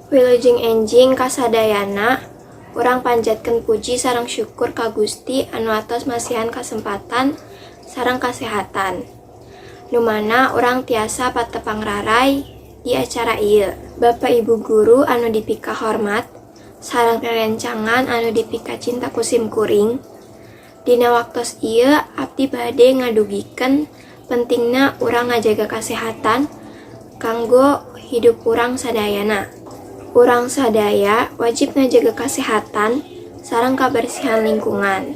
Wilujeng enjing kasadayana, urang panjatkeun puji sareng syukur ka Gusti anu atos masihan kasempatan sareng kasehatan. Nu mana urang tiasa patepang raray di acara ieu. Bapak Ibu guru anu dipika hormat, sareng rerencangan anu dipika cinta kusim kuring, dina waktos ieu abdi bade ngadugikeun pentingna urang ngajaga kasehatan kanggo hidup urang sadayana. Urang sadaya wajib ngajaga kasehatan sareng kabersihan lingkungan.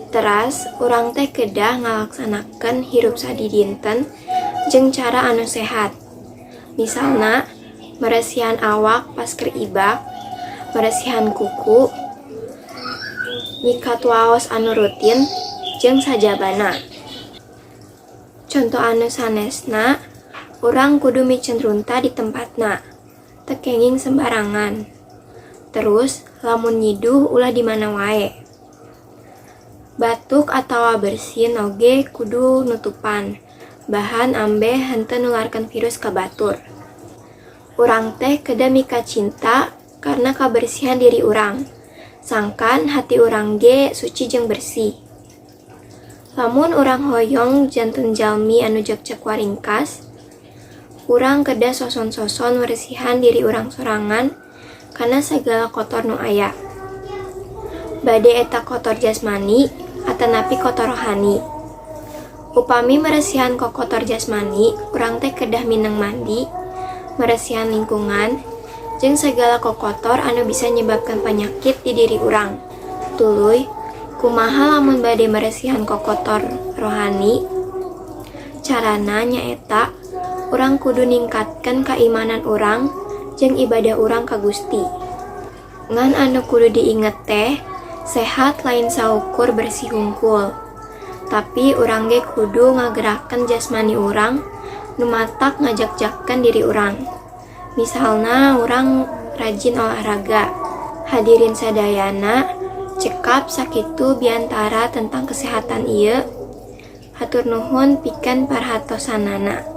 Teras, urang teh kedah ngalaksanakeun hirup sadidinten jeung cara anu sehat. Misalna, meresihan awak pas keur ibak, meresihan kuku, nyikat waos anu rutin, jeung sajabana. Contoh anu sanesna, urang kudu micen runta di tempatna, teu kenging sembarangan. Terus, lamun nyiduh ulah di mana wae. Batuk atawa bersin oge kudu nutupan, bahan ambe henteu nularkeun virus ka batur. Urang teh kedah mika cinta karena kabersihan diri urang, sangkan hati urang ge suci jeung bersih. Lamun urang hoyong janten jalmi anu jek-jek waringkas, urang kedah soson-soson meresihan diri urang sorangan kana sagala kotor nu aya. Bade eta kotor jasmani atanapi kotor rohani. Upami meresihan ka kotor jasmani, urang teh kedah mineng mandi, meresihan lingkungan, jeung sagala kokotor anu bisa nyebabkan penyakit di diri urang. Tuluy, kumaha lamun bade meresihan kokotor rohani? Carana nyaeta urang kudu ningkatkeun keimanan urang jeung ibadah urang ka Gusti. Ngan anu kudu diinget teh, sehat lain saukur bersih hungkul. Tapi urang ge kudu ngagerakkeun jasmani urang nu matak ngajak-jakkeun diri urang. Misalna urang rajin olahraga. Hadirin sadayana, cekap sakitu biantara tentang kesehatan ieu. Hatur nuhun pikeun paratosanana.